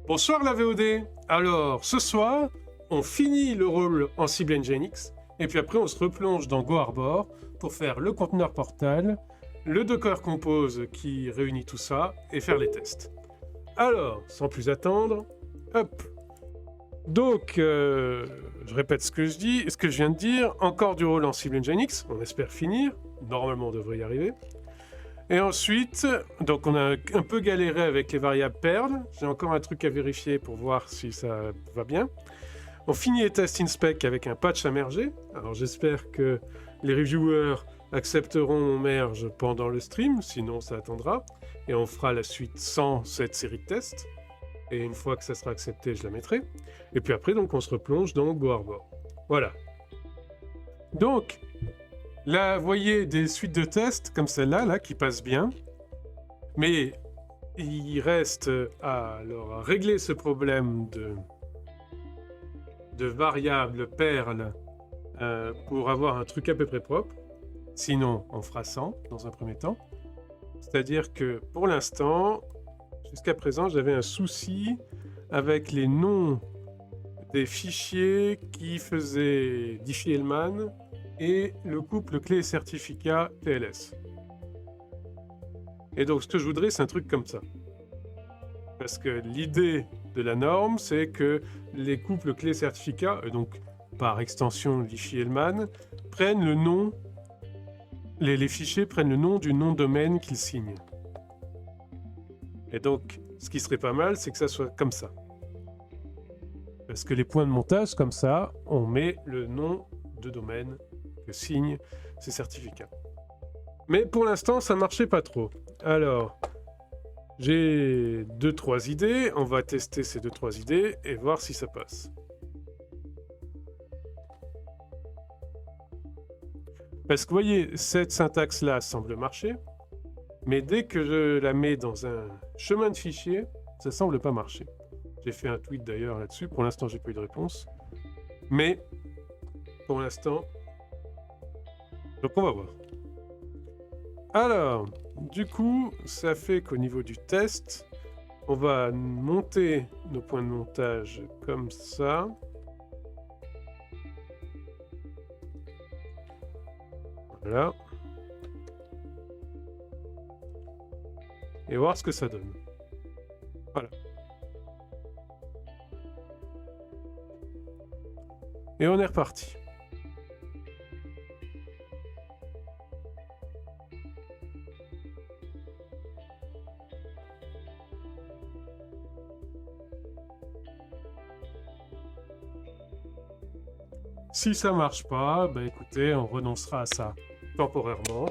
Bonsoir la VOD. Alors, ce soir, on finit le rôle en cible Nginx, et puis après on se replonge dans Go Arbor pour faire le conteneur portal, le Docker Compose qui réunit tout ça, et faire les tests. Alors, sans plus attendre, hop. Donc, je répète ce que je viens de dire, encore du rôle en cible Nginx, on espère finir, normalement on devrait y arriver. Et ensuite, donc on a un peu galéré avec les variables perles. J'ai encore un truc à vérifier pour voir si ça va bien. On finit les tests inspec avec un patch à merger. Alors j'espère que les reviewers accepteront mon merge pendant le stream, sinon ça attendra. Et on fera la suite sans cette série de tests. Et une fois que ça sera accepté, je la mettrai. Et puis après, donc on se replonge dans Go Arbor. Voilà. Donc, là, vous voyez des suites de tests comme celle-là, là, qui passent bien. Mais il reste à régler ce problème de variables perles pour avoir un truc à peu près propre. Sinon, on fera 100 dans un premier temps. C'est-à-dire que pour l'instant, jusqu'à présent, j'avais un souci avec les noms des fichiers qui faisaient Diffie-Hellman et le couple clé-certificat TLS. Et donc, ce que je voudrais, c'est un truc comme ça. Parce que l'idée de la norme, c'est que les couples clés-certificats, donc par extension Diffie-Hellman, prennent le nom, les fichiers prennent le nom du nom domaine qu'ils signent. Et donc, ce qui serait pas mal, c'est que ça soit comme ça. Parce que les points de montage, comme ça, on met le nom de domaine que signent ces certificats. Mais pour l'instant, ça marchait pas trop. Alors, j'ai 2-3 idées, on va tester ces 2-3 idées et voir si ça passe. Parce que vous voyez, cette syntaxe-là semble marcher, mais dès que je la mets dans un chemin de fichier, ça semble pas marcher. J'ai fait un tweet d'ailleurs là-dessus, pour l'instant j'ai pas eu de réponse. Mais, pour l'instant... Donc on va voir. Alors, du coup, ça fait qu'au niveau du test, on va monter nos points de montage comme ça. Voilà. Et voir ce que ça donne. Voilà. Et on est reparti. Si ça marche pas, bah écoutez, on renoncera à ça temporairement.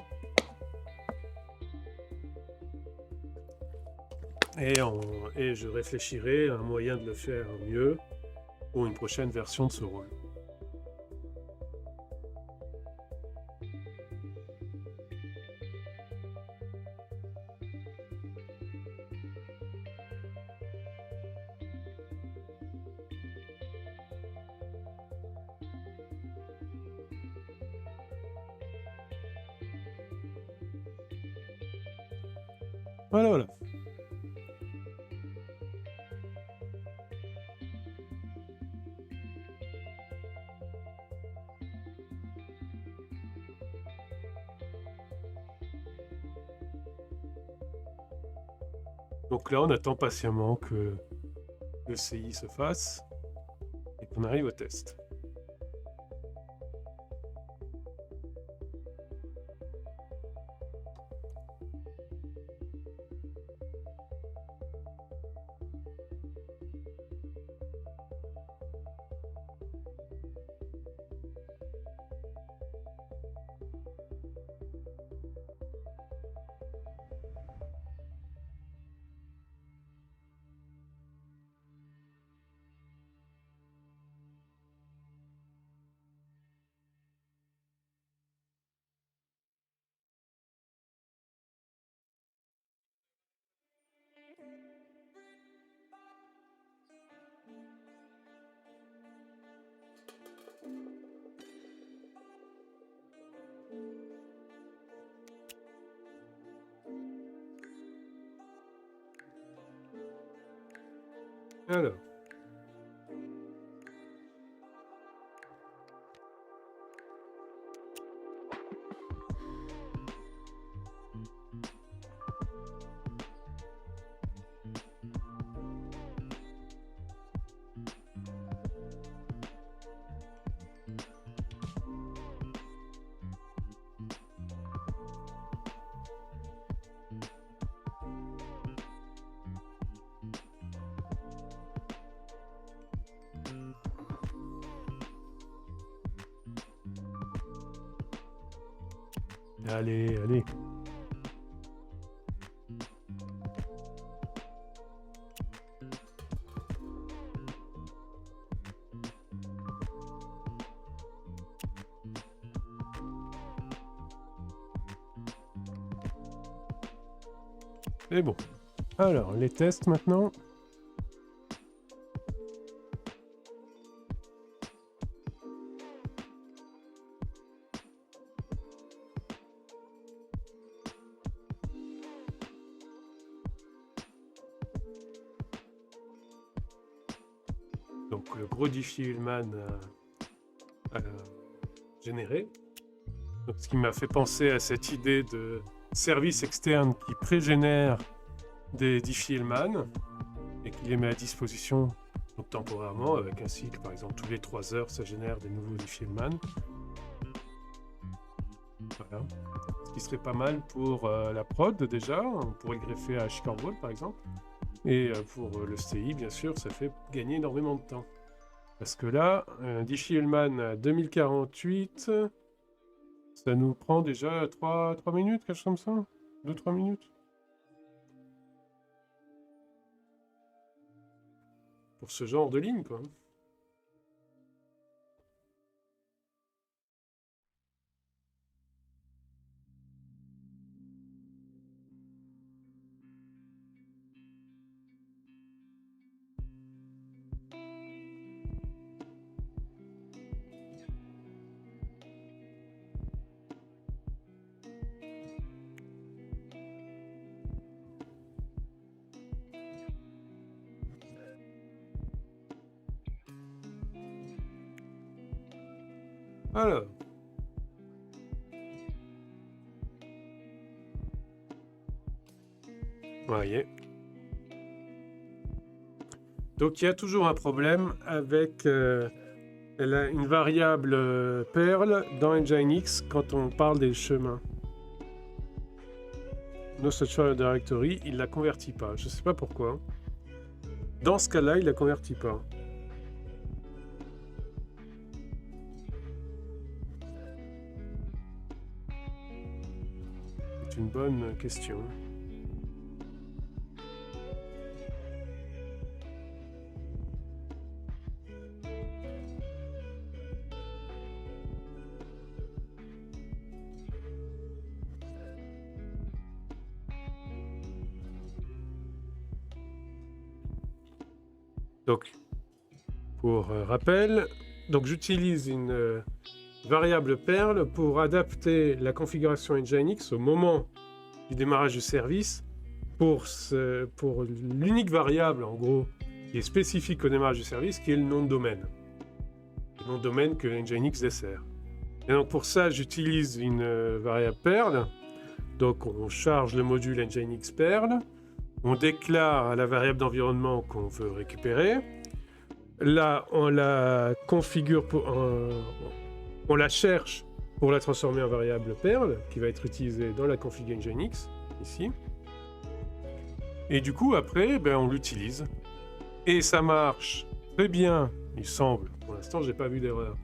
Et je réfléchirai à un moyen de le faire mieux pour une prochaine version de ce rôle. Voilà, voilà. Donc là, on attend patiemment que le CI se fasse et qu'on arrive au test. Alors. Allez, allez. C'est bon. Alors, les tests maintenant. Donc le gros Diffie-Hellman généré. Donc, ce qui m'a fait penser à cette idée de service externe qui pré-génère des Diffie-Hellman et qui les met à disposition donc, temporairement avec un cycle, par exemple tous les 3 heures ça génère des nouveaux Diffie-Hellman. Voilà. Ce qui serait pas mal pour la prod déjà, on pourrait le greffer à Chicorval par exemple. Et pour le STI, bien sûr, ça fait gagner énormément de temps. Parce que là, Diffie-Hellman à 2048, ça nous prend déjà 3 minutes, quelque chose comme ça 2-3 minutes. Pour ce genre de ligne, quoi. Alors. Voyez. Donc il y a toujours un problème avec une variable perle dans Nginx quand on parle des chemins. No such directory, il la convertit pas. Je sais pas pourquoi. Dans ce cas-là, il la convertit pas. C'est une bonne question. Donc, pour rappel, donc j'utilise une variable perle pour adapter la configuration Nginx au moment du démarrage du service pour l'unique variable, en gros, qui est spécifique au démarrage du service, qui est le nom de domaine. Le nom de domaine que Nginx dessert. Et donc pour ça, j'utilise une variable perle. Donc on charge le module Nginx perle. On déclare à la variable d'environnement qu'on veut récupérer. Là, on la configure, on la cherche pour la transformer en variable perle, qui va être utilisée dans la config Nginx, ici. Et du coup, après, on l'utilise. Et ça marche très bien, il semble. Pour l'instant, j'ai pas vu d'erreur.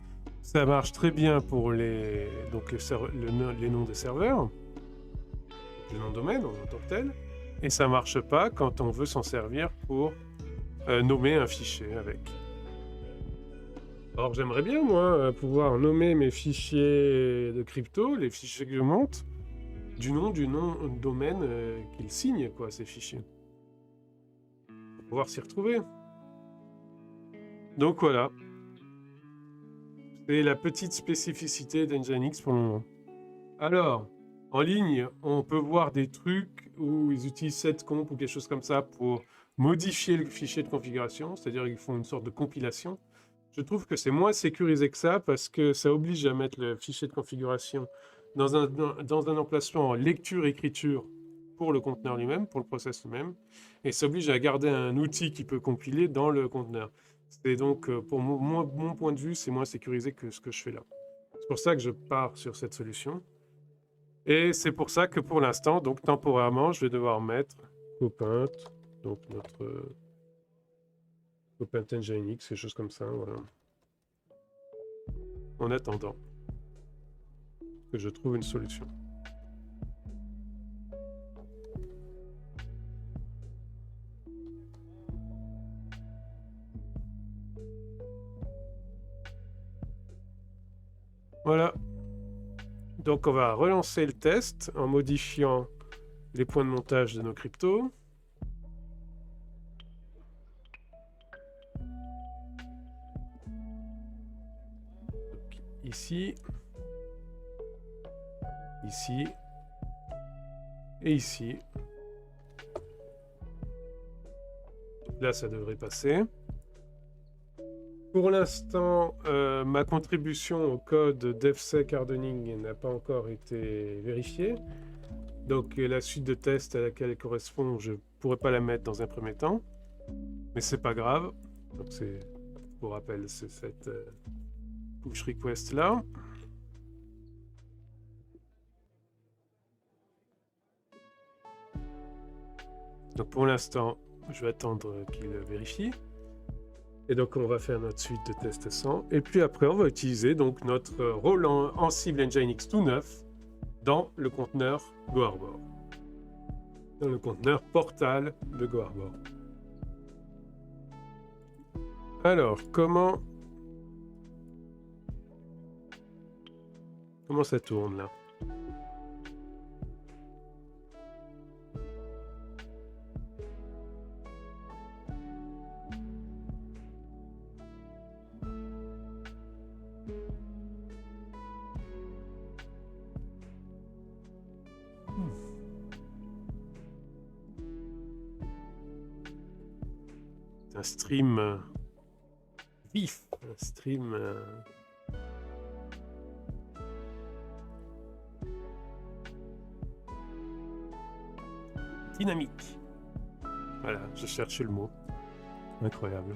Ça marche très bien pour les noms des serveurs, le nom de domaine en tant que tel. Et ça marche pas quand on veut s'en servir pour nommer un fichier avec. Alors j'aimerais bien, moi, pouvoir nommer mes fichiers de crypto, les fichiers que je monte, du nom domaine qu'ils signent, quoi, ces fichiers. Pour pouvoir s'y retrouver. Donc voilà. C'est la petite spécificité d'Nginx pour le moment. Alors, En ligne, on peut voir des trucs où ils utilisent setcomp ou quelque chose comme ça pour modifier le fichier de configuration, c'est-à-dire qu'ils font une sorte de compilation. Je trouve que c'est moins sécurisé que ça parce que ça oblige à mettre le fichier de configuration dans un emplacement en lecture-écriture pour le conteneur lui-même, pour le process lui-même, et ça oblige à garder un outil qui peut compiler dans le conteneur. C'est donc, pour mon point de vue, c'est moins sécurisé que ce que je fais là. C'est pour ça que je pars sur cette solution. Et c'est pour ça que pour l'instant, donc temporairement, je vais devoir mettre Copaint, donc notre Copaint Nginx, quelque chose comme ça, voilà. En attendant que je trouve une solution. Voilà. Donc on va relancer le test en modifiant les points de montage de nos cryptos. Donc, ici, ici et ici. Là, ça devrait passer. Pour l'instant, ma contribution au code DevSec hardening n'a pas encore été vérifiée. Donc la suite de tests à laquelle elle correspond, je ne pourrais pas la mettre dans un premier temps. Mais c'est pas grave. Donc c'est, pour rappel, c'est cette push request là. Donc pour l'instant, je vais attendre qu'il vérifie. Et donc on va faire notre suite de test 100. Et puis après, on va utiliser donc notre rôle en cible Nginx tout neuf dans le conteneur GoHarbor. Dans le conteneur portal de GoHarbor. Alors, comment ça tourne là? Un stream vif, un stream dynamique. Voilà, je cherchais le mot. Incroyable.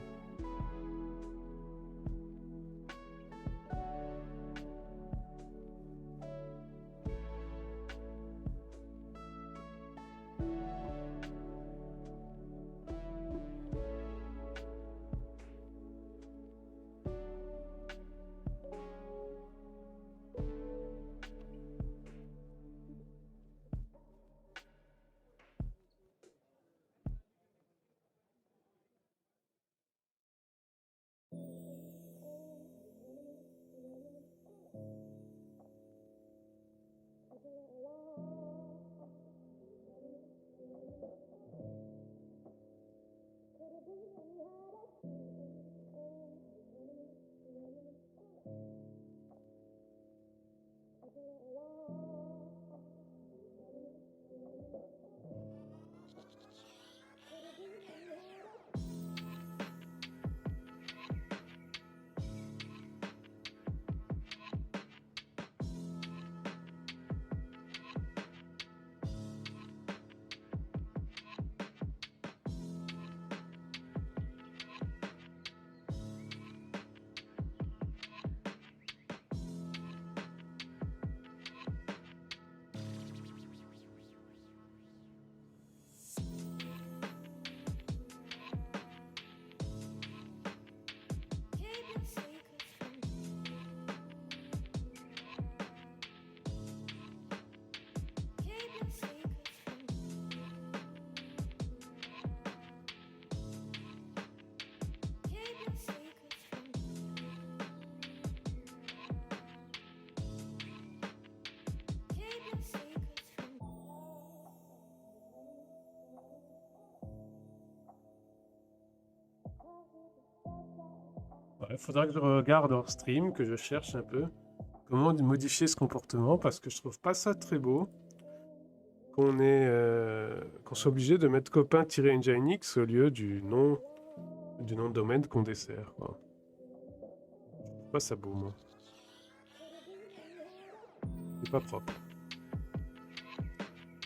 Il faudra que je regarde hors stream, que je cherche un peu comment modifier ce comportement parce que je trouve pas ça très beau. qu'on soit obligé de mettre copain-nginx au lieu du nom de domaine qu'on dessert. Quoi. Je trouve pas ça beau, moi. C'est pas propre.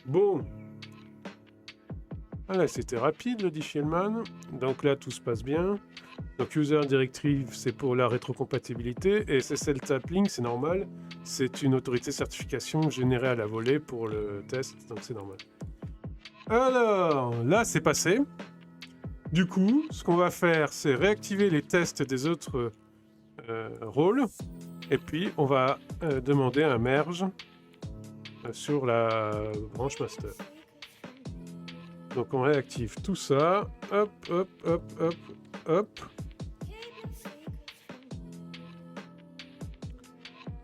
Bon. Ah là, c'était rapide, le dit Shellman. Donc là, tout se passe bien. Donc User Directive, c'est pour la rétrocompatibilité. Et SSL Tapling, c'est normal. C'est une autorité certification générée à la volée pour le test. Donc c'est normal. Alors, là, c'est passé. Du coup, ce qu'on va faire, c'est réactiver les tests des autres rôles. Et puis, on va demander un merge sur la branche master. Donc, on réactive tout ça. Hop, hop, hop, hop, hop.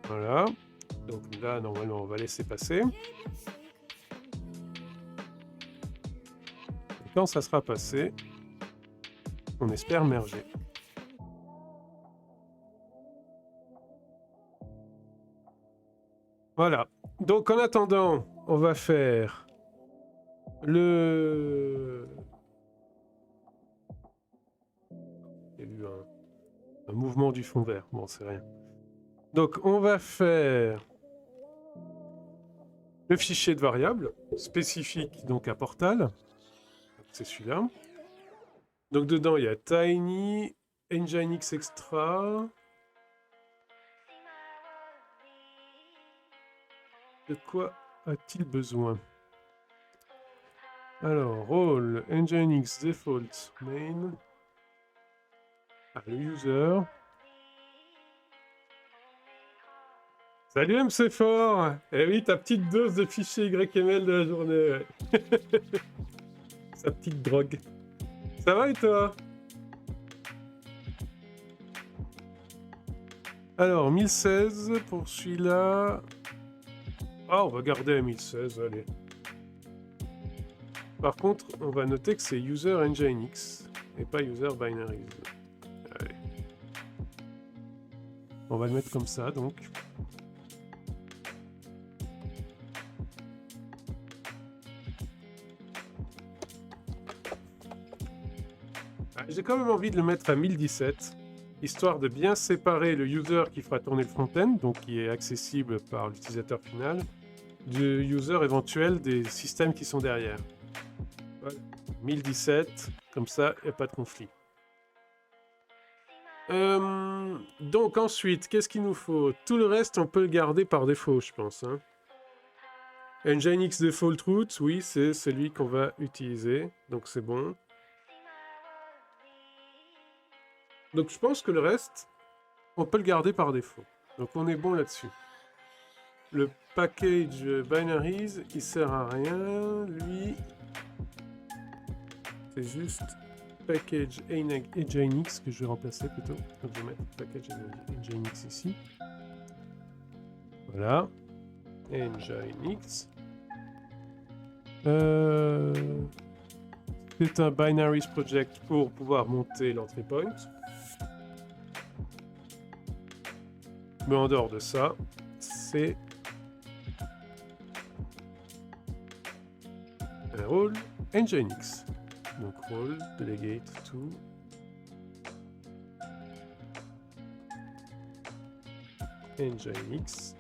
Voilà. Donc là, normalement, on va laisser passer. Et quand ça sera passé, on espère merger. Voilà. Donc en attendant, on va faire le... Il y a eu un mouvement du fond vert. Bon, c'est rien. Donc on va faire le fichier de variable spécifique donc à Portal. C'est celui-là. Donc dedans, il y a Tiny, Nginx Extra. De quoi a-t-il besoin? Alors, rôle, Nginx Default Main. Ah, le user. Salut MC4! Eh oui, ta petite dose de fichier YML de la journée. Ouais. Sa petite drogue. Ça va et toi? Alors, 1016 pour celui-là. Ah, on va garder à 1016, allez. Par contre, on va noter que c'est user nginx et pas user binaries. Allez. On va le mettre comme ça, donc. J'ai quand même envie de le mettre à 1017, histoire de bien séparer le user qui fera tourner le front-end, donc qui est accessible par l'utilisateur final, du user éventuel des systèmes qui sont derrière. Voilà. 1017, comme ça, il n'y a pas de conflit. Donc ensuite, qu'est-ce qu'il nous faut? Tout le reste, on peut le garder par défaut, je pense. Hein. Nginx Default Root, oui, c'est celui qu'on va utiliser, donc c'est bon. Donc je pense que le reste, on peut le garder par défaut. Donc on est bon là-dessus. Le package binaries, il sert à rien. Lui, c'est juste package nginx que je vais remplacer plutôt. Donc je vais mettre package nginx ici. Voilà. Nginx. C'est un binaries project pour pouvoir monter l'entrée point. Mais en dehors de ça, c'est un rôle nginx. Donc rôle delegate to nginx,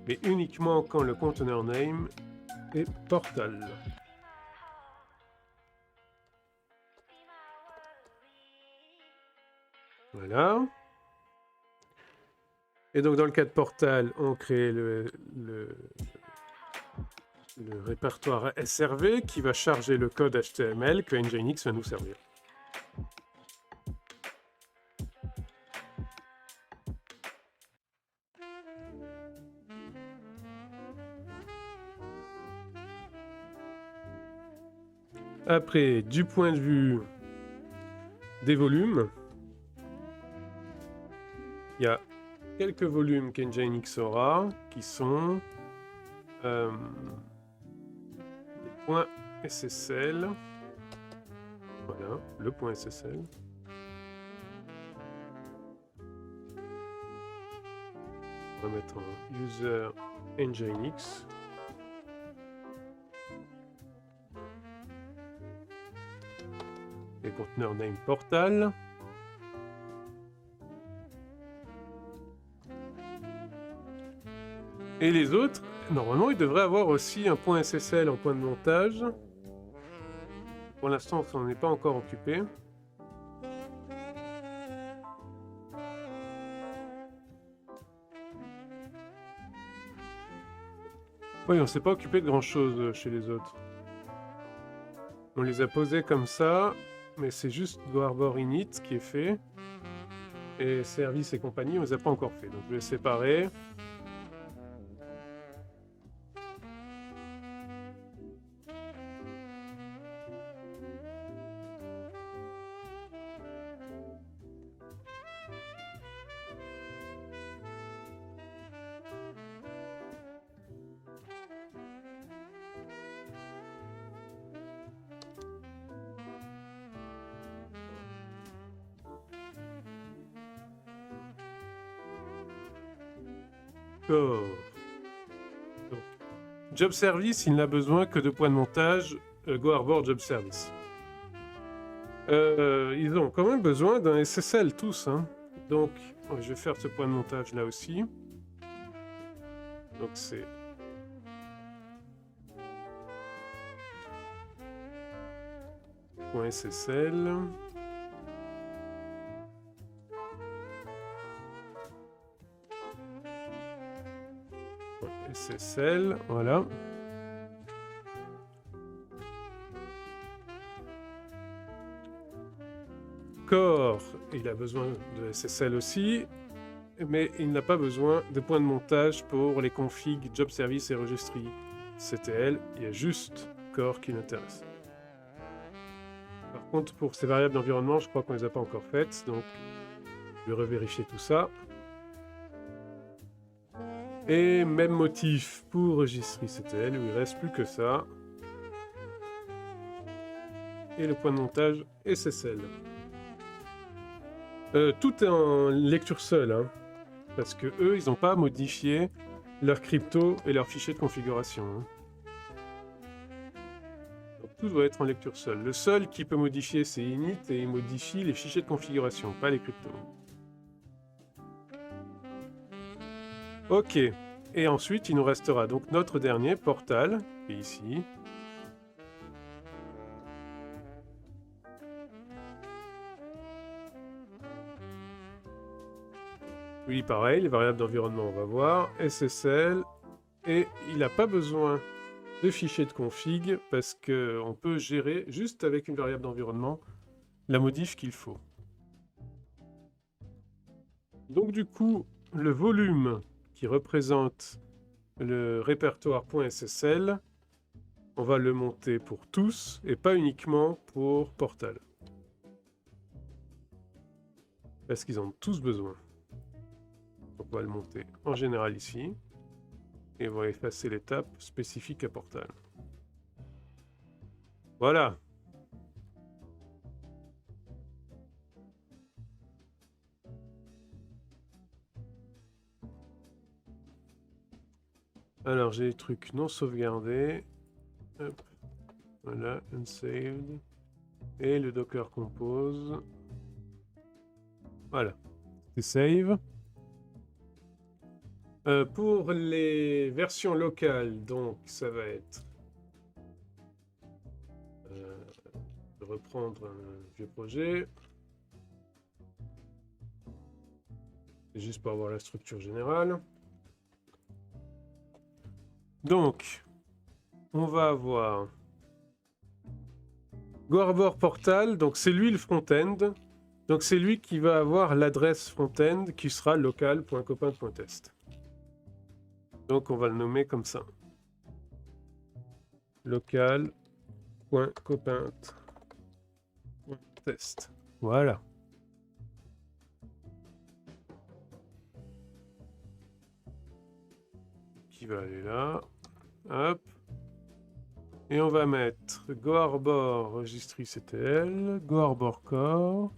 mais uniquement quand le container name est portal. Voilà. Et donc dans le cas de portal, on crée le répertoire SRV qui va charger le code HTML que Nginx va nous servir. Après, du point de vue des volumes, il y a quelques volumes qu'Nginx aura qui sont les points SSL. Voilà, le point SSL. On va mettre en user Nginx. les conteneurs name portal. Et les autres, normalement, ils devraient avoir aussi un point SSL en point de montage. Pour l'instant, on s'en est pas encore occupé. Oui, on s'est pas occupé de grand chose chez les autres. On les a posés comme ça, mais c'est juste GoHarbor init qui est fait. Et service et compagnie, on les a pas encore fait. Donc je vais les séparer. D'accord. Donc, Job Service, il n'a besoin que de points de montage GoHarbor Job Service. Ils ont quand même besoin d'un SSL tous. Hein. Donc, je vais faire ce point de montage là aussi. Donc c'est... .ssl. SSL, voilà. Core, il a besoin de SSL aussi, mais il n'a pas besoin de points de montage pour les configs Job Service et Registry CTL. Il y a juste Core qui l'intéresse. Par contre, pour ces variables d'environnement, je crois qu'on ne les a pas encore faites, donc je vais revérifier tout ça. Et même motif pour Registry CTL, où il ne reste plus que ça. Et le point de montage SSL. Tout est en lecture seule, hein, parce que eux, ils n'ont pas modifié leur crypto et leur fichier de configuration. Hein. Donc, tout doit être en lecture seule. Le seul qui peut modifier, c'est init, et il modifie les fichiers de configuration, pas les cryptos. Ok, et ensuite, il nous restera donc notre dernier portal, qui est ici. Lui, pareil, les variables d'environnement, on va voir. SSL. Et il n'a pas besoin de fichier de config parce qu'on peut gérer juste avec une variable d'environnement la modif qu'il faut. Donc du coup, le volume qui représente le répertoire .ssl, on va le monter pour tous et pas uniquement pour Portal. Parce qu'ils en ont tous besoin. Donc on va le monter en général ici. Et on va effacer l'étape spécifique à Portal. Voilà. Alors j'ai les trucs non sauvegardés. Hop. Voilà, unsaved. Et le Docker Compose. Voilà. C'est save. Pour les versions locales, donc ça va être reprendre un vieux projet. C'est juste pour avoir la structure générale. Donc, on va avoir GoHarbor Portal, donc c'est lui le front-end. Donc c'est lui qui va avoir l'adresse front-end qui sera local.copain.test. Donc on va le nommer comme ça. Local.copain.test. Voilà. Qui va aller là. Hop. Et on va mettre GoHarbor Registry CTL, GoHarbor Core.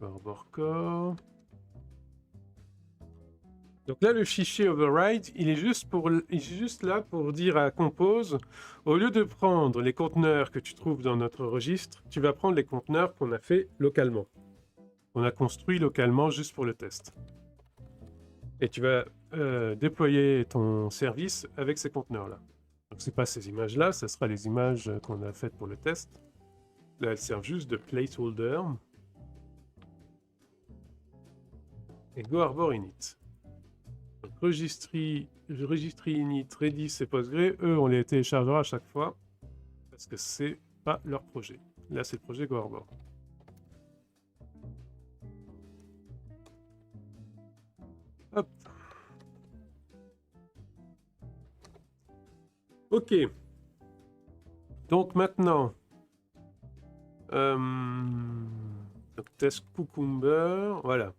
GoHarbor Core. Donc là, le fichier override, il est juste là pour dire à Compose, au lieu de prendre les conteneurs que tu trouves dans notre registre, tu vas prendre les conteneurs qu'on a fait localement. On a construit localement juste pour le test. Et tu vas déployer ton service avec ces conteneurs-là. Donc c'est pas ces images-là, ce sera les images qu'on a faites pour le test. Là, elles servent juste de placeholder. Et GoArbor init. Donc registry init, Redis et Postgre, eux, on les téléchargera à chaque fois parce que c'est pas leur projet. Là, c'est le projet GoArbor. Hop. Ok. Donc maintenant, donc test Cucumber, voilà.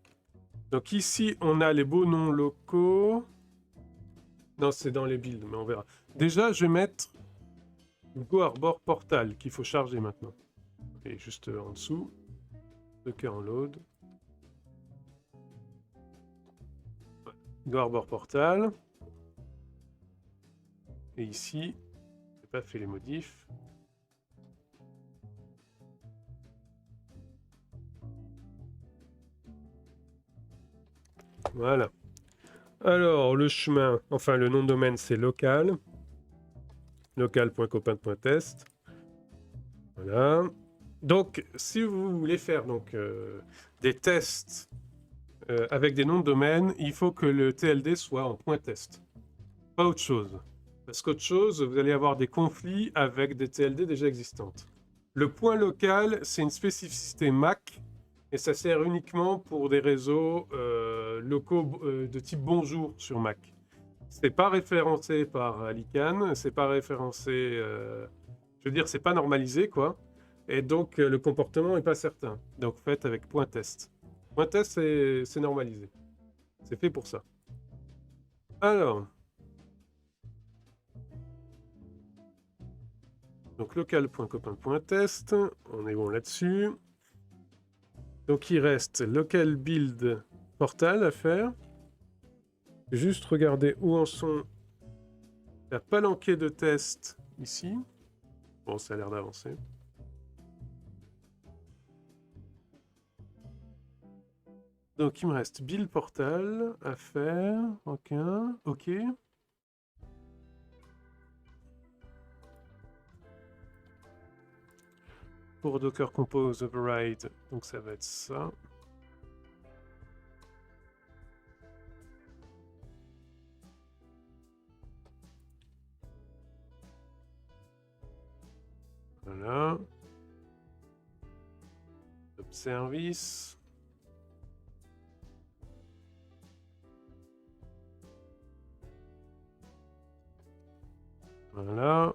Donc ici, on a les beaux noms locaux. Non, c'est dans les builds, mais on verra. Déjà, je vais mettre GoArbor Portal qu'il faut charger maintenant. Et juste en dessous, Docker en load. GoArbor Portal. Et ici, j'ai pas fait les modifs. Voilà. Alors, le chemin, enfin le nom de domaine, c'est local. Local.copain.test. Voilà. Donc, si vous voulez faire des tests avec des noms de domaine, il faut que le TLD soit en .test. Pas autre chose. Parce qu'autre chose, vous allez avoir des conflits avec des TLD déjà existantes. Le point local, c'est une spécificité Mac et ça sert uniquement pour des réseaux locaux de type bonjour sur Mac. C'est pas référencé par l'ICANN, c'est pas référencé, je veux dire, c'est pas normalisé quoi. Et donc le comportement n'est pas certain. Donc faites avec point test. Point test, c'est normalisé. C'est fait pour ça. Alors. Donc local.copain.test, on est bon là-dessus. Donc il reste local build portal à faire. Juste regarder où en sont la palanquée de tests ici. Bon, ça a l'air d'avancer. Donc il me reste build portal à faire. Ok. Ok. Pour Docker Compose Override, donc ça va être ça. Voilà. Top service. Voilà.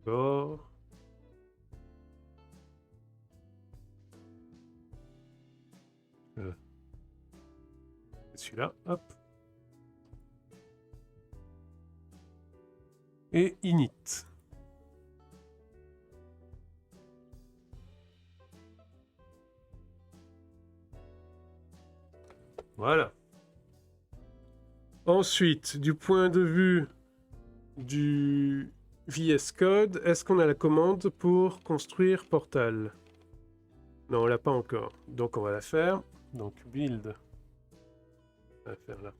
D'accord. Celui-là, hop. Et init. Voilà. Ensuite, du point de vue du VS Code, est-ce qu'on a la commande pour construire Portal? Non, on l'a pas encore. Donc on va la faire. Donc build. On va faire là.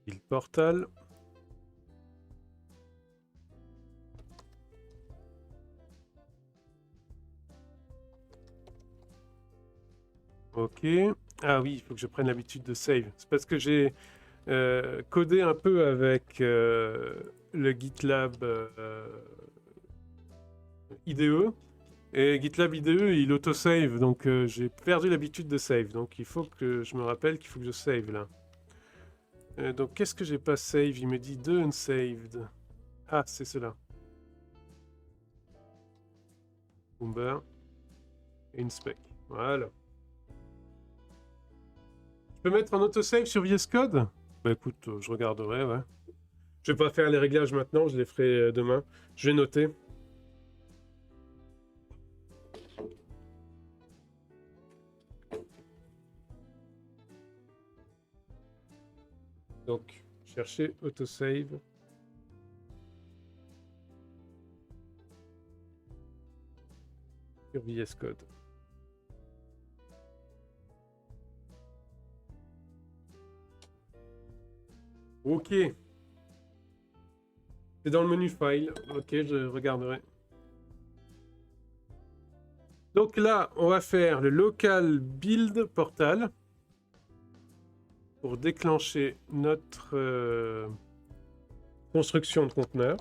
Build Portal. Ok. Ah oui, il faut que je prenne l'habitude de save. C'est parce que j'ai codé un peu avec le GitLab IDE. Et GitLab IDE, il auto-save, donc j'ai perdu l'habitude de save. Donc il faut que je me rappelle qu'il faut que je save là. Donc qu'est-ce que j'ai pas save? Il me dit de unsaved. Ah, c'est cela. Boomber. Inspect. Voilà. Je peux mettre un autosave sur VS Code? Bah écoute, je regarderai, ouais. Je vais pas faire les réglages maintenant, je les ferai demain. Je vais noter. Donc, chercher autosave. Sur VS Code. Ok. C'est dans le menu file. Ok, je regarderai. Donc là, on va faire le local build portal pour déclencher notre construction de conteneur.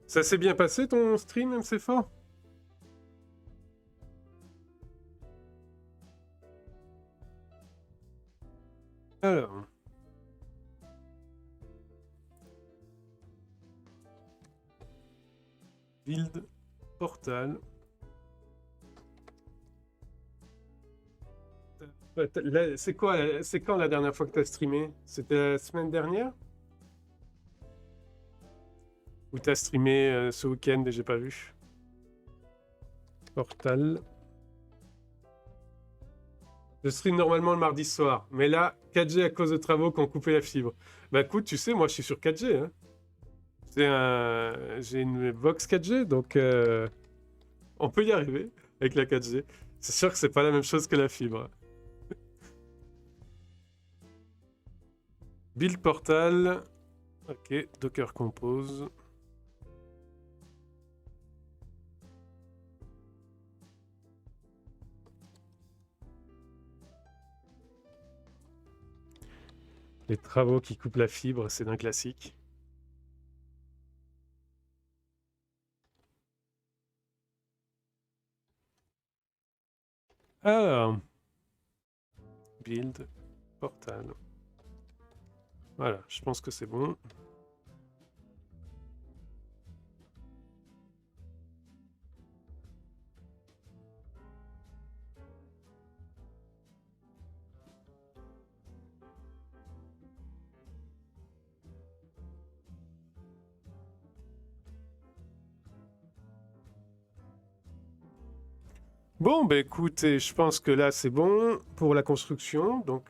Ça s'est bien passé ton stream, MC4? Alors. Build portal. C'est quoi? C'est quand la dernière fois que tu as streamé? C'était la semaine dernière? Ou tu as streamé ce week-end et j'ai pas vu? Portal. Je stream normalement le mardi soir, mais là, 4G à cause de travaux qui ont coupé la fibre. Bah écoute, tu sais, moi je suis sur 4G. Hein. J'ai une box 4G, donc on peut y arriver avec la 4G. C'est sûr que c'est pas la même chose que la fibre. Build portal. Ok, Docker Compose. Les travaux qui coupent la fibre, c'est d'un classique. Alors, build, portal. Voilà, je pense que c'est bon. Bon, bah écoutez, je pense que là c'est bon pour la construction. Donc,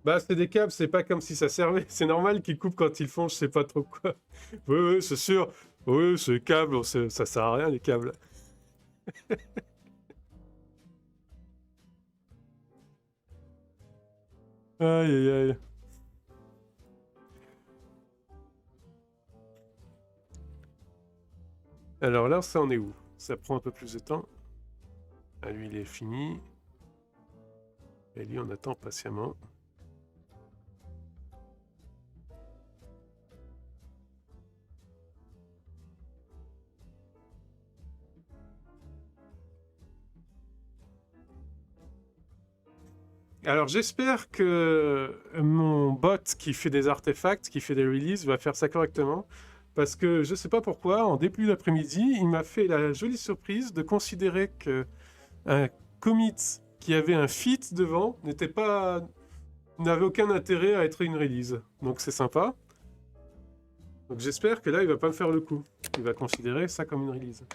bah c'est des câbles, c'est pas comme si ça servait. C'est normal qu'ils coupent quand ils font, je sais pas trop quoi. Oui, c'est sûr. Oui, c'est câble, ça sert à rien les câbles. Aïe aïe aïe. Alors là, ça en est où? Ça prend un peu plus de temps. Ah, lui, il est fini. Et lui, on attend patiemment. Alors j'espère que mon bot qui fait des artefacts, qui fait des releases, va faire ça correctement. Parce que je sais pas pourquoi, en début d'après-midi, il m'a fait la jolie surprise de considérer que un commit qui avait un fit devant n'avait aucun intérêt à être une release. Donc c'est sympa. Donc j'espère que là, il va pas me faire le coup. Il va considérer ça comme une release.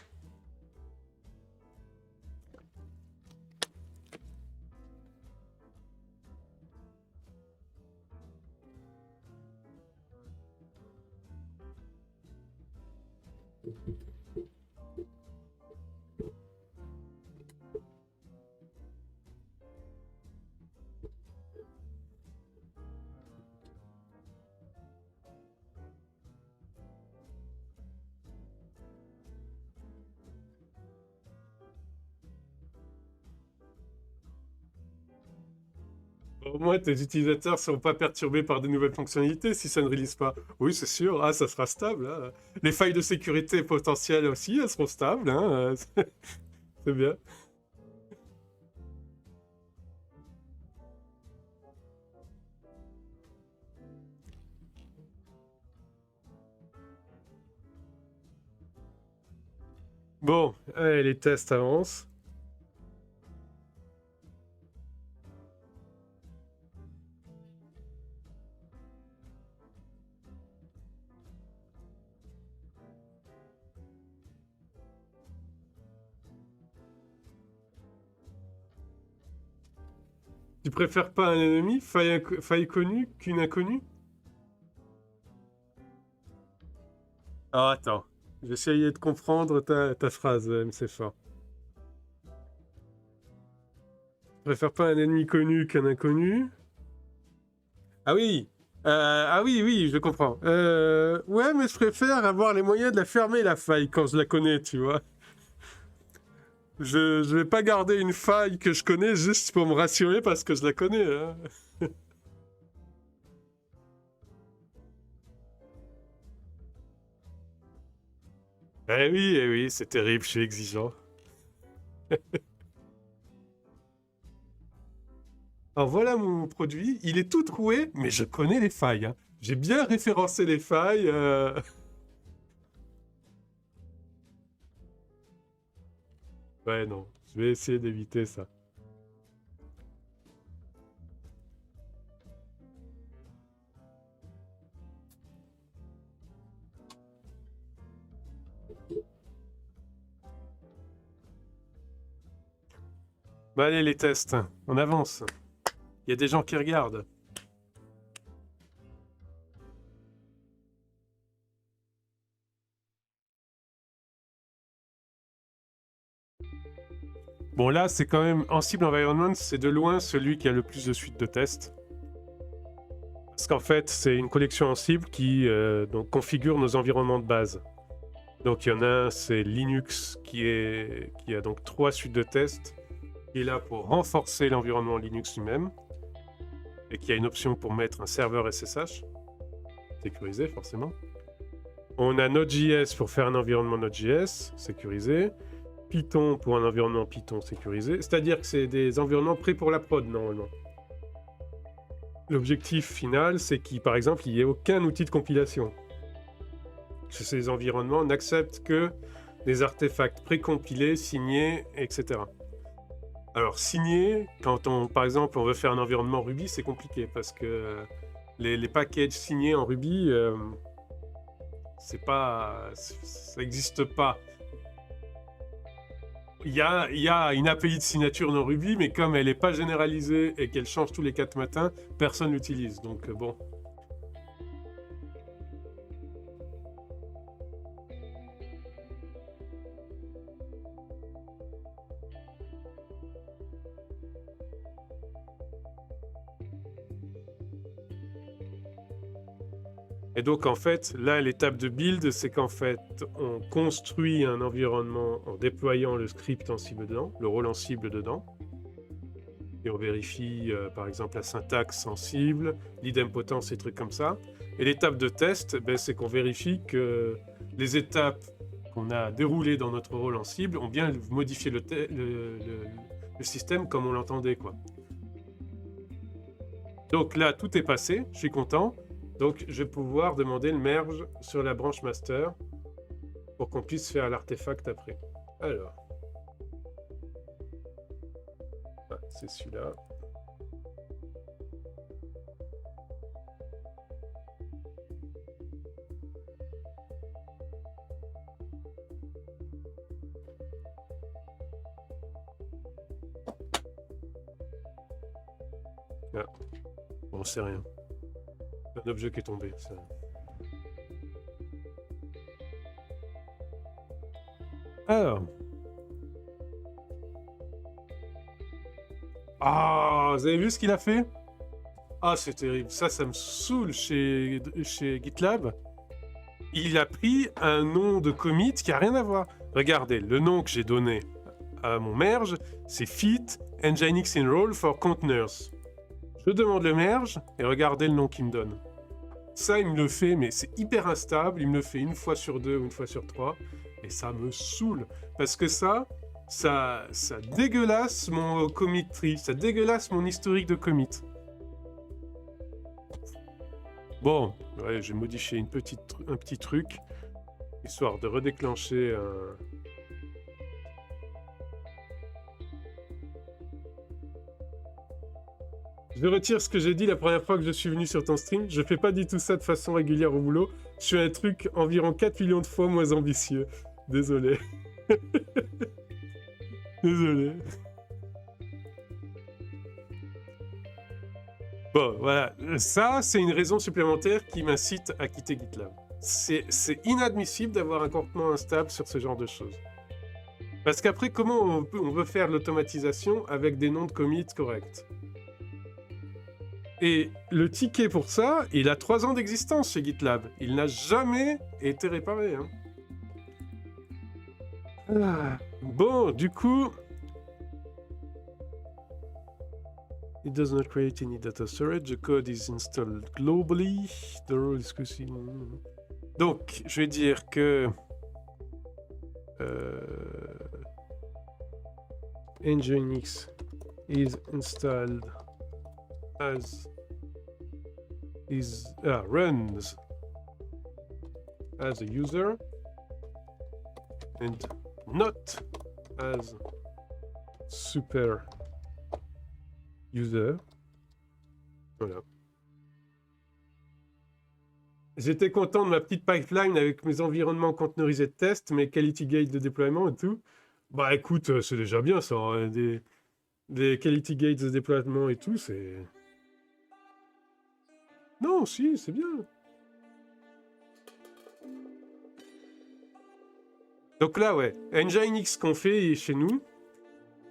Au moins, tes utilisateurs ne seront pas perturbés par de nouvelles fonctionnalités si ça ne release pas. Oui, c'est sûr. Ah, ça sera stable. Hein. Les failles de sécurité potentielles aussi, elles seront stables. Hein. C'est bien. Bon, allez, les tests avancent. Tu préfères pas un ennemi, faille connue, qu'une inconnue? Ah, attends. J'essayais de comprendre ta phrase, MC Fort. Tu préfères pas un ennemi connu qu'un inconnu? Ah oui! Ah oui, oui, je comprends. Ouais, mais je préfère avoir les moyens de la fermer, la faille, quand je la connais, tu vois. Je vais pas garder une faille que je connais juste pour me rassurer parce que je la connais, hein. Eh oui, c'est terrible, je suis exigeant. Alors voilà mon produit, il est tout troué, mais je connais les failles, hein. J'ai bien référencé les failles. Ouais, non, je vais essayer d'éviter ça. Bah allez, les tests, on avance. Il y a des gens qui regardent. Bon là, c'est quand même Ansible Environment, c'est de loin celui qui a le plus de suites de tests. Parce qu'en fait, c'est une collection Ansible qui donc configure nos environnements de base. Donc il y en a un, c'est Linux qui a donc 3 suites de tests, qui est là pour renforcer l'environnement Linux lui-même, et qui a une option pour mettre un serveur SSH, sécurisé forcément. On a Node.js pour faire un environnement Node.js, sécurisé. Python pour un environnement Python sécurisé. C'est-à-dire que c'est des environnements prêts pour la prod, normalement. L'objectif final, c'est par exemple, il n'y ait aucun outil de compilation. Que ces environnements n'acceptent que des artefacts précompilés, signés, etc. Alors, signer, quand par exemple, on veut faire un environnement Ruby, c'est compliqué parce que les packages signés en Ruby, ça n'existe pas. Il y a une API de signature dans Ruby, mais comme elle n'est pas généralisée et qu'elle change tous les 4 matins, personne l'utilise. Donc bon. Et donc en fait, là, l'étape de build, c'est qu'en fait, on construit un environnement en déployant le script Ansible dedans, le rôle Ansible dedans. Et on vérifie par exemple la syntaxe Ansible, l'idempotence et trucs comme ça. Et l'étape de test, c'est qu'on vérifie que les étapes qu'on a déroulées dans notre rôle Ansible ont bien modifié le système comme on l'entendait, quoi. Donc là, tout est passé, je suis content. Donc je vais pouvoir demander le merge sur la branche master pour qu'on puisse faire l'artefact après. Alors. Ah, c'est celui-là. Ah, bon, c'est rien. Un objet qui est tombé, ça. Alors. Ah, vous avez vu ce qu'il a fait? Ah, c'est terrible. Ça me saoule chez GitLab. Il a pris un nom de commit qui a rien à voir. Regardez, le nom que j'ai donné à mon merge, c'est fit nginx enroll for containers. Je demande le merge et regardez le nom qu'il me donne. Ça, il me le fait, mais c'est hyper instable. Il me le fait une fois sur 2 ou une fois sur 3. Et ça me saoule. Parce que ça dégueulasse mon commit tree. Ça dégueulasse mon historique de commit. Bon, ouais, j'ai modifié un petit truc. Histoire de redéclencher un... Je retire ce que j'ai dit la première fois que je suis venu sur ton stream. Je fais pas du tout ça de façon régulière au boulot. Je suis un truc environ 4 millions de fois moins ambitieux. Désolé. Désolé. Bon, voilà. Ça, c'est une raison supplémentaire qui m'incite à quitter GitLab. C'est inadmissible d'avoir un campement instable sur ce genre de choses. Parce qu'après, comment on veut faire l'automatisation avec des noms de commits corrects? Et le ticket pour ça, il a 3 ans d'existence chez GitLab. Il n'a jamais été réparé. Hein. Bon, du coup... It does not create any data storage. The code is installed globally. The role is... Donc, je vais dire que... Nginx is installed as runs as a user and not as super user. Voilà. J'étais content de ma petite pipeline avec mes environnements conteneurisés de test, mes quality gates de déploiement et tout. Bah écoute, c'est déjà bien ça. Hein. Des quality gates de déploiement et tout, c'est... Non, si, c'est bien. Donc là, ouais, Nginx qu'on fait chez nous,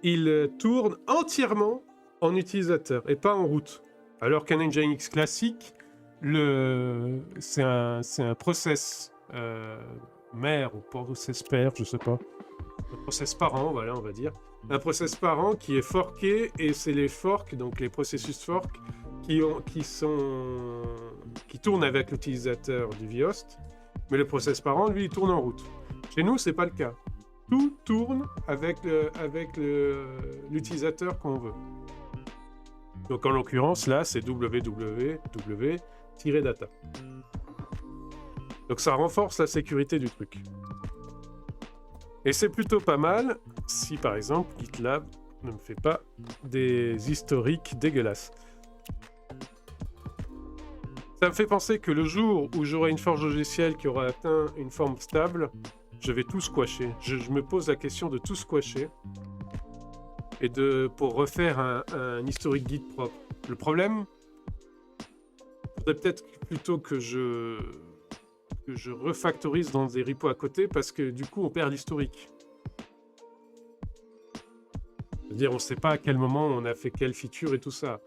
il tourne entièrement en utilisateur et pas en route. Alors qu'un Nginx classique, c'est un process mère ou process père, je sais pas. Un process parent, voilà, on va dire. Un process parent qui est forké, et c'est les forks, donc les processus fork, qui tournent avec l'utilisateur du vhost, mais le process parent, lui, il tourne en route. Chez nous, c'est pas le cas. Tout tourne avec l'utilisateur qu'on veut. Donc en l'occurrence, là, c'est www-data. Donc ça renforce la sécurité du truc. Et c'est plutôt pas mal si, par exemple, GitLab ne me fait pas des historiques dégueulasses. Ça me fait penser que le jour où j'aurai une forge logicielle qui aura atteint une forme stable, je vais tout squasher. Je me pose la question de tout squasher et pour refaire un historique Git propre. Le problème, faudrait peut-être plutôt que je refactorise dans des repos à côté, parce que du coup on perd l'historique. C'est-à-dire on ne sait pas à quel moment on a fait quelle feature et tout ça.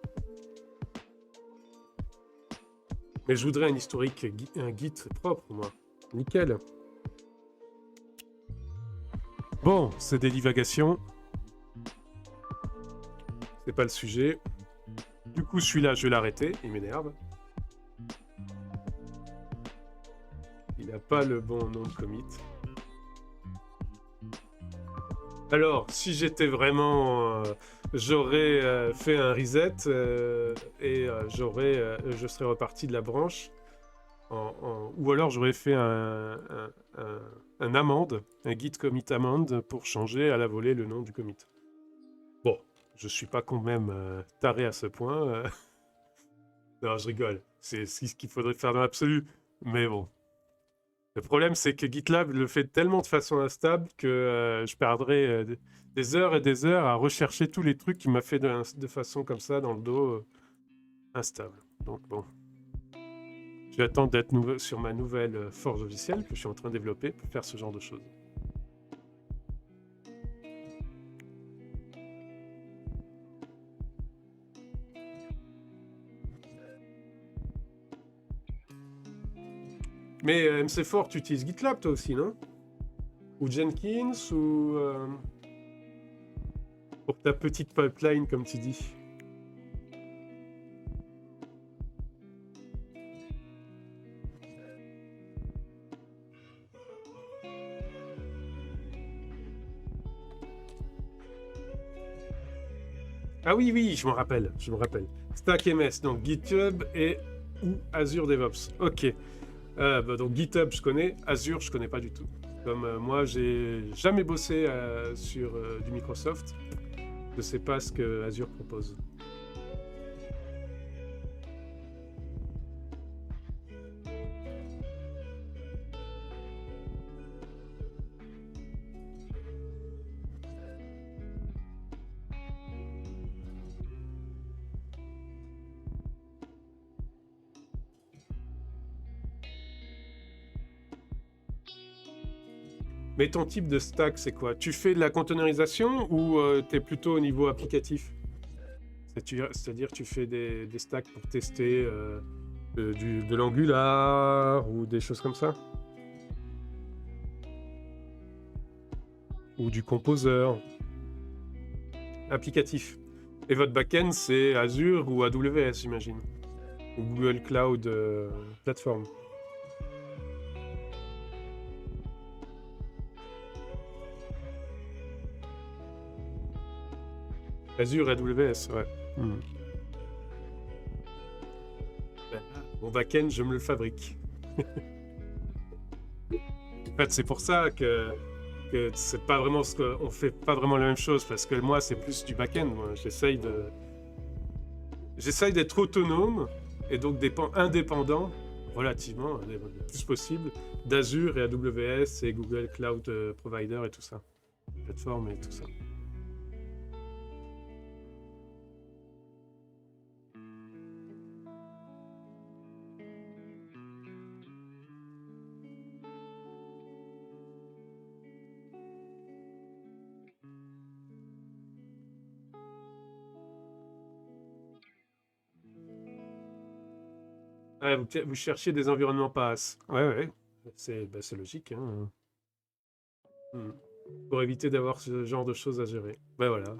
Mais je voudrais un historique, un Git propre, moi. Nickel. Bon, c'est des divagations. C'est pas le sujet. Du coup, celui-là, je vais l'arrêter. Il m'énerve. Il n'a pas le bon nom de commit. Alors, si j'étais vraiment... j'aurais fait un reset et je serais reparti de la branche. Ou alors j'aurais fait un amende, un git commit amende pour changer à la volée le nom du commit. Bon, je suis pas quand même taré à ce point. Non, je rigole. C'est ce qu'il faudrait faire dans l'absolu. Mais bon. Le problème, c'est que GitLab le fait tellement de façon instable que je perdrais des heures et des heures à rechercher tous les trucs qu'il m'a fait de façon comme ça dans le dos instable. Donc bon. Je vais attendre d'être sur ma nouvelle forge logicielle que je suis en train de développer pour faire ce genre de choses. Mais MC4, tu utilises GitLab toi aussi, non? Ou Jenkins, ou... pour ta petite pipeline, comme tu dis. Ah oui, oui, je me rappelle. StackMS, donc GitHub ou Azure DevOps. Ok. Donc GitHub, je connais. Azure, je connais pas du tout. Comme moi, j'ai jamais bossé sur du Microsoft. Je sais pas ce que Azure propose. Mais ton type de stack, c'est quoi? Tu fais de la containerisation ou tu es plutôt au niveau applicatif? C'est-à-dire tu fais des stacks pour tester de l'Angular ou des choses comme ça? Ou du Composer? Applicatif. Et votre backend, c'est Azure ou AWS, j'imagine? Ou Google Cloud Platform? Azure AWS, ouais. Ben, mon backend, je me le fabrique. En fait, c'est pour ça que c'est pas vraiment ce qu'on fait pas vraiment la même chose, parce que moi, c'est plus du back-end. Moi, j'essaye d'être autonome et donc indépendant, relativement, le plus possible, d'Azure et AWS et Google Cloud Provider et tout ça, plateforme et tout ça. Ouais, vous cherchiez des environnements PaaS. Ouais. C'est logique. Hein. Pour éviter d'avoir ce genre de choses à gérer. Ben voilà.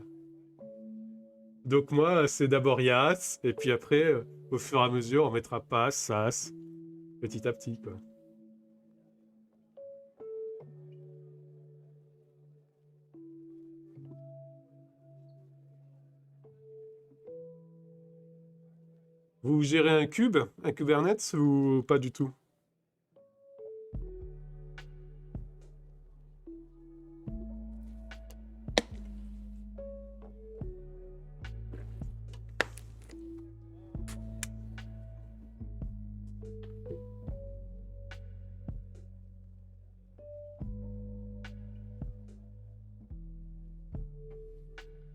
Donc moi, c'est d'abord IaaS, et puis après, au fur et à mesure, on mettra PaaS, SaaS, petit à petit, quoi. Vous gérez un Kubernetes ou pas du tout?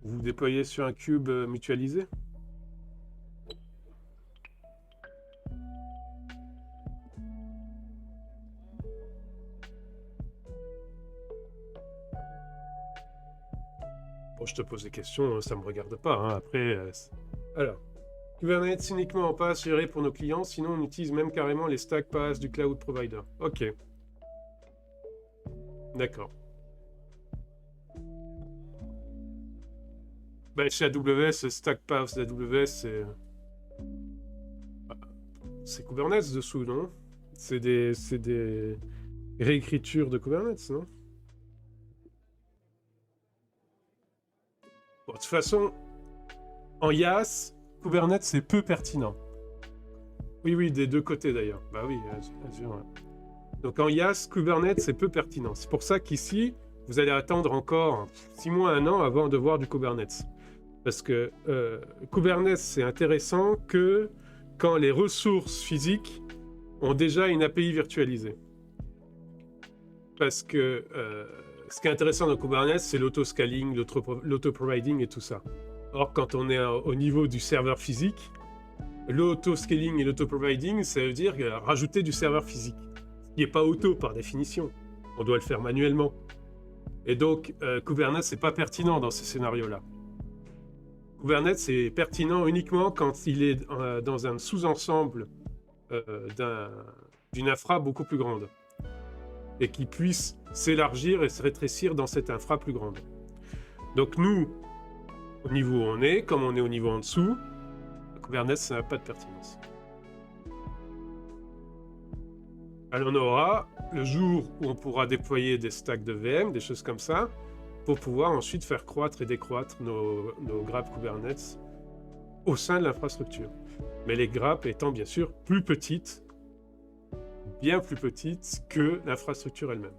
Vous déployez sur un cube mutualisé? Bon, je te pose des questions, ça me regarde pas. Hein. Après, alors, Kubernetes uniquement en PaaS géré pour nos clients, sinon on utilise même carrément les stacks PaaS du cloud provider. Ok, d'accord. Bah, chez AWS, stack PaaS d'AWS, c'est Kubernetes dessous, non? C'est des réécritures de Kubernetes, non? Bon, de toute façon, en IaaS, Kubernetes c'est peu pertinent. Oui, des deux côtés d'ailleurs. Bah oui, Azure. Ouais. Donc en IaaS, Kubernetes c'est peu pertinent. C'est pour ça qu'ici, vous allez attendre encore 6 mois, 1 an avant de voir du Kubernetes. Parce que Kubernetes c'est intéressant que quand les ressources physiques ont déjà une API virtualisée. Parce que ce qui est intéressant dans Kubernetes, c'est l'autoscaling, l'auto-providing et tout ça. Or, quand on est au niveau du serveur physique, l'auto-scaling et l'auto-providing, ça veut dire rajouter du serveur physique. Ce qui n'est pas auto par définition. On doit le faire manuellement. Et donc, Kubernetes, c'est pas pertinent dans ces scénarios-là. Kubernetes, c'est pertinent uniquement quand il est dans un sous-ensemble d'une infra beaucoup plus grande. Et qui puisse s'élargir et se rétrécir dans cette infra plus grande. Donc nous, au niveau où on est, comme on est au niveau en dessous, Kubernetes, ça n'a pas de pertinence. Alors on aura le jour où on pourra déployer des stacks de VM, des choses comme ça, pour pouvoir ensuite faire croître et décroître nos grappes Kubernetes au sein de l'infrastructure. Mais les grappes étant bien sûr plus petites, bien plus petites que l'infrastructure elle-même.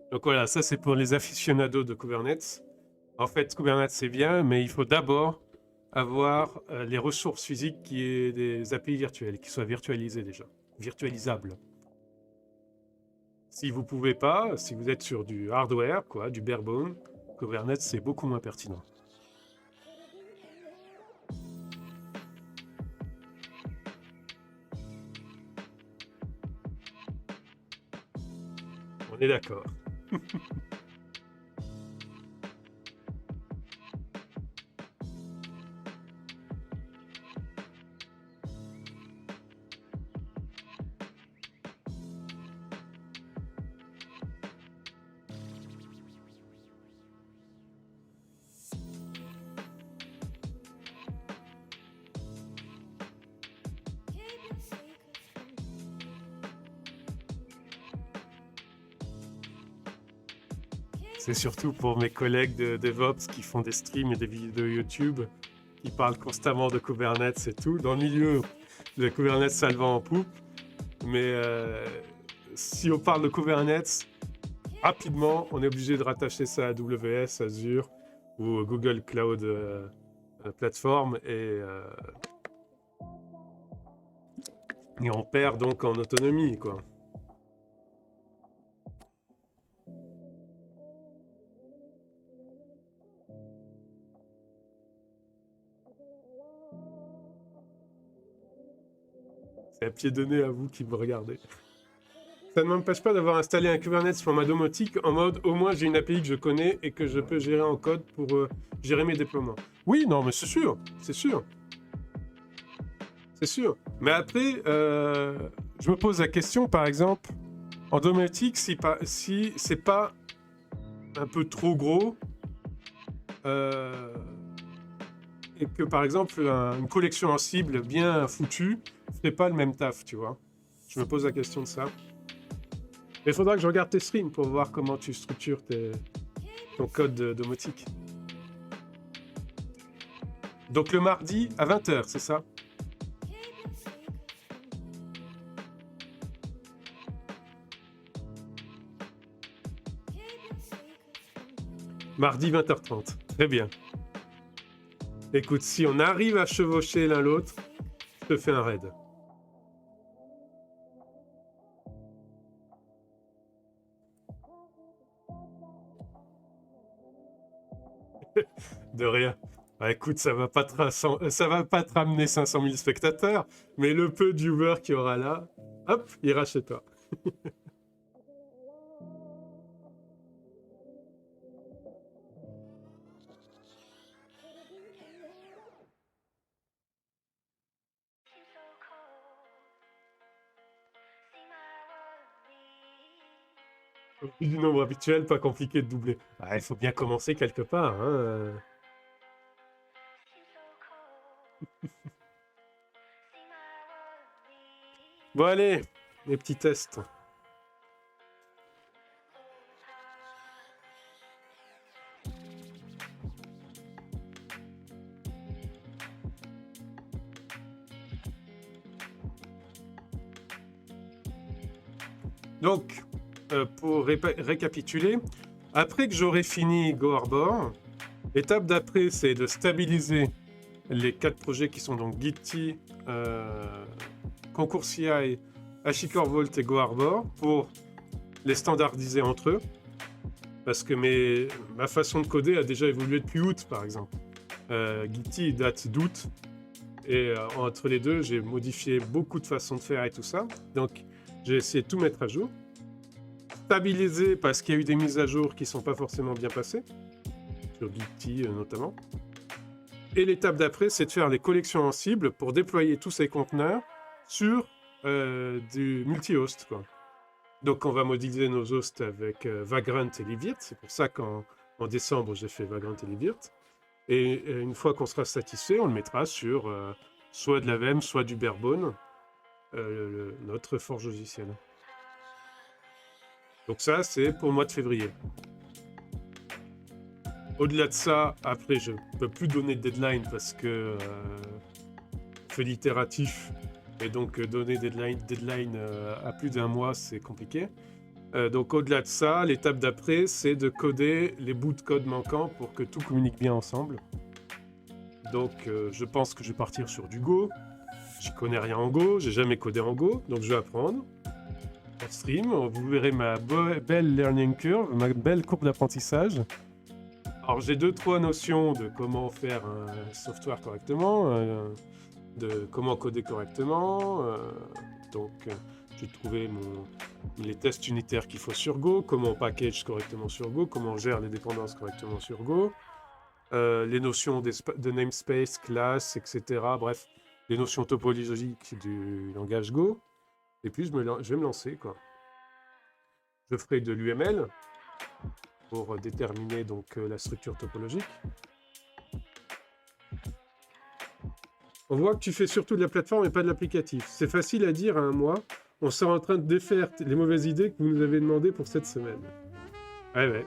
Donc voilà, ça c'est pour les aficionados de Kubernetes. En fait, Kubernetes c'est bien, mais il faut d'abord avoir les ressources physiques qui aient des API virtuelles, qui soient virtualisées déjà, virtualisables. Si vous pouvez pas, si vous êtes sur du hardware, quoi, du barebone, Kubernetes, c'est beaucoup moins pertinent. On est d'accord. C'est surtout pour mes collègues de DevOps qui font des streams et des vidéos YouTube, qui parlent constamment de Kubernetes et tout. Dans le milieu, le Kubernetes, ça le vent en poupe. Mais si on parle de Kubernetes, rapidement, on est obligé de rattacher ça à AWS, Azure ou Google Cloud Platform et on perd donc en autonomie, quoi. C'est à pied de nez à vous qui me regardez. Ça ne m'empêche pas d'avoir installé un Kubernetes sur ma domotique en mode au moins j'ai une API que je connais et que je peux gérer en code pour gérer mes déploiements. Oui, non, mais c'est sûr, c'est sûr. C'est sûr. Mais après, je me pose la question, par exemple, en domotique, si c'est pas un peu trop gros et que, par exemple, une collection en cible bien foutue ferait pas le même taf, tu vois. Je me pose la question de ça. Mais il faudra que je regarde tes streams pour voir comment tu structures ton code domotique. Donc le mardi à 20h, c'est ça? Mardi 20h30. Très bien. Écoute, si on arrive à chevaucher l'un l'autre, je te fais un raid. De rien. Bah, écoute, ça va pas te ramener 500 000 spectateurs, mais le peu de viewers qu'il y aura là, hop, ira chez toi. Au vu du nombre habituel, pas compliqué de doubler. Ah, il faut bien commencer quelque part. Hein. Bon allez, les petits tests. Donc, pour récapituler, après que j'aurai fini Go Arbor, l'étape d'après, c'est de stabiliser les 4 projets qui sont donc Gitty, Concours CI, HashiCorp Vault et Go Arbor pour les standardiser entre eux. Parce que ma façon de coder a déjà évolué depuis août, par exemple. Gitty date d'août. Et entre les deux, j'ai modifié beaucoup de façons de faire et tout ça. Donc, j'ai essayé de tout mettre à jour. Stabiliser parce qu'il y a eu des mises à jour qui ne sont pas forcément bien passées. Sur Gitty notamment. Et l'étape d'après, c'est de faire les collections en cible pour déployer tous ces conteneurs sur du multi-host, quoi. Donc on va modéliser nos hosts avec Vagrant et Livirt. C'est pour ça qu'en décembre, j'ai fait Vagrant et Livirt. Et une fois qu'on sera satisfait, on le mettra sur soit de la VM, soit du barebone, notre forge logicielle. Donc ça, c'est pour le mois de février. Au-delà de ça, après, je ne peux plus donner de deadline parce que je fais l'itératif. Et donc, donner deadline à plus d'un mois, c'est compliqué. Donc, au-delà de ça, l'étape d'après, c'est de coder les bouts de code manquants pour que tout communique bien ensemble. Donc, je pense que je vais partir sur du Go. Je connais rien en Go, j'ai jamais codé en Go, donc je vais apprendre. en stream. Vous verrez ma belle learning curve, ma belle courbe d'apprentissage. Alors j'ai 2-3 notions de comment faire un software correctement, de comment coder correctement. Donc j'ai trouvé les tests unitaires qu'il faut sur Go, comment on package correctement sur Go, comment on gère les dépendances correctement sur Go, les notions de namespace, class, etc. Bref, les notions topologiques du langage Go. Et puis je vais me lancer, quoi. Je ferai de l'UML pour déterminer donc la structure topologique. On voit que tu fais surtout de la plateforme et pas de l'applicatif. C'est facile à dire à un mois. On sera en train de défaire les mauvaises idées que vous nous avez demandées pour cette semaine. Ouais, ouais.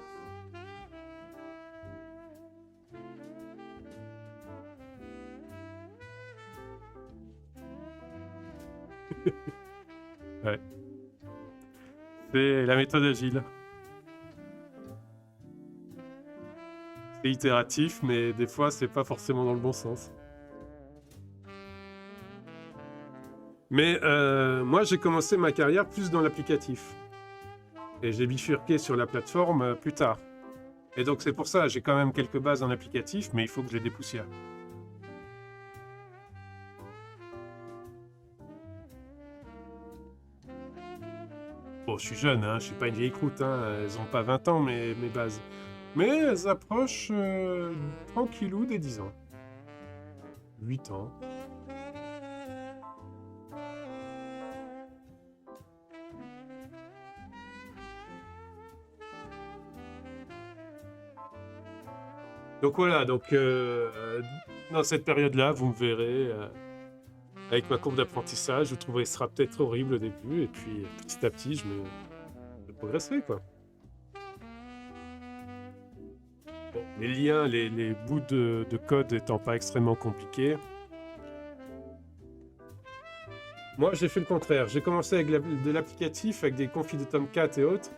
Ouais. C'est la méthode agile. C'est itératif, mais des fois, c'est pas forcément dans le bon sens. Mais moi, j'ai commencé ma carrière plus dans l'applicatif. Et j'ai bifurqué sur la plateforme plus tard. Et donc, c'est pour ça, j'ai quand même quelques bases en applicatif, mais il faut que je les dépoussière. Bon, je suis jeune, hein, je suis pas une vieille croûte, hein, elles ont pas 20 ans, mes bases. Mais elles approchent tranquillou des 10 ans. 8 ans. Donc voilà, donc dans cette période-là, vous me verrez avec ma courbe d'apprentissage, vous trouverez que ce sera peut-être horrible au début, et puis petit à petit, je progresserai, quoi. Bon, les liens, les bouts de code étant pas extrêmement compliqués. Moi, j'ai fait le contraire. J'ai commencé avec de l'applicatif, avec des confis de Tomcat et autres.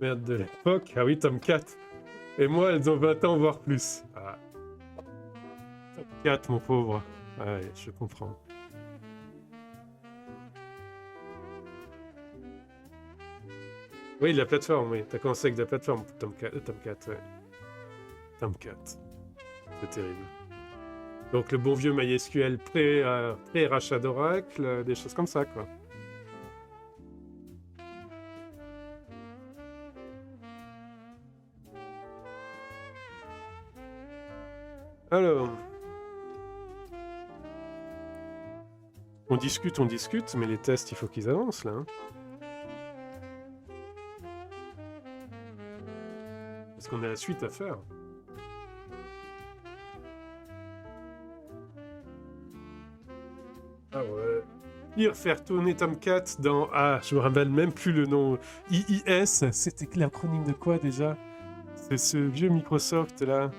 Merde, de l'époque. Ah oui, Tomcat. Et moi, elles ont 20 ans, voire plus. Ah. Tomcat, mon pauvre. Ouais, je comprends. Oui, la plateforme, oui. T'as commencé avec de la plateforme, Tomcat, ouais. Tomcat. C'est terrible. Donc le bon vieux MySQL pré-rachat d'Oracle, des choses comme ça, quoi. Alors... on discute, mais les tests, il faut qu'ils avancent, là. Hein. Parce qu'on a la suite à faire. Ah ouais. Pire, faire tourner Tomcat dans... Ah, je me rappelle même plus le nom. IIS, c'était l'acronyme de quoi, déjà? C'est ce vieux Microsoft, là.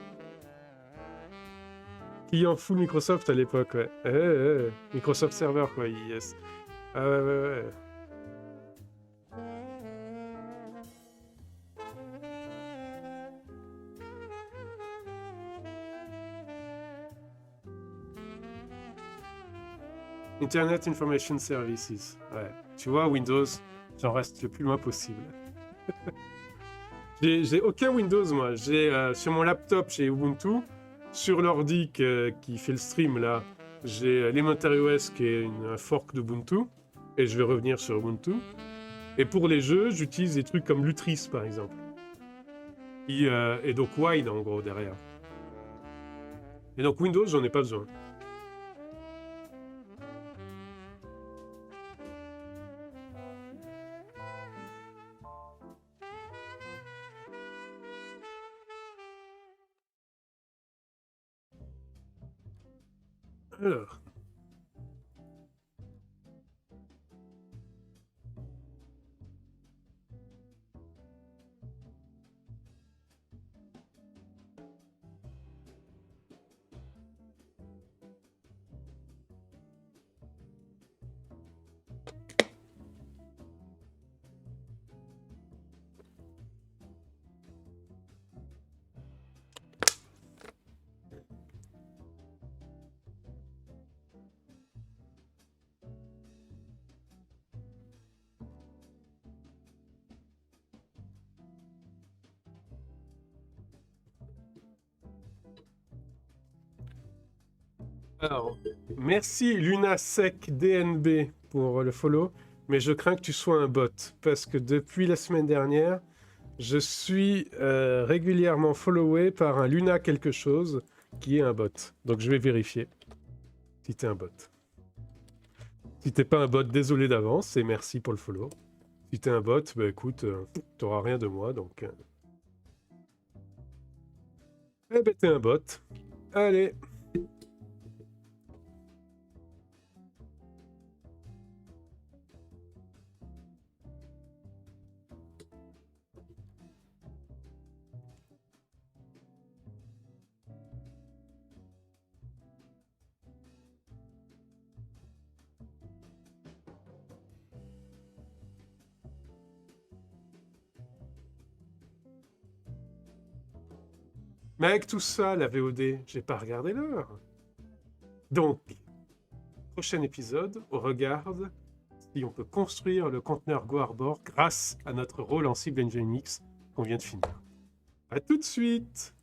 Client full Microsoft à l'époque, ouais. Microsoft Server, quoi, IIS. Ah ouais. Internet Information Services. Ouais. Tu vois, Windows, j'en reste le plus loin possible. J'ai aucun Windows, moi. J'ai sur mon laptop, j'ai Ubuntu. Sur l'ordi qui fait le stream, là, j'ai Elementary OS qui est un fork d'Ubuntu. Et je vais revenir sur Ubuntu. Et pour les jeux, j'utilise des trucs comme Lutris, par exemple. Et donc Wine, en gros, derrière. Et donc Windows, j'en ai pas besoin. Alors... Alors, merci Lunasec DNB pour le follow, mais je crains que tu sois un bot, parce que depuis la semaine dernière, je suis régulièrement followé par un Luna quelque chose qui est un bot. Donc je vais vérifier si t'es un bot. Si t'es pas un bot, désolé d'avance et merci pour le follow. Si t'es un bot, bah écoute, t'auras rien de moi, donc... Eh ben t'es un bot. Allez. Mais avec tout ça, la VOD, j'ai pas regardé l'heure. Donc, prochain épisode, on regarde si on peut construire le conteneur GoArbor grâce à notre rôle en Cible Nginx qu'on vient de finir. À tout de suite!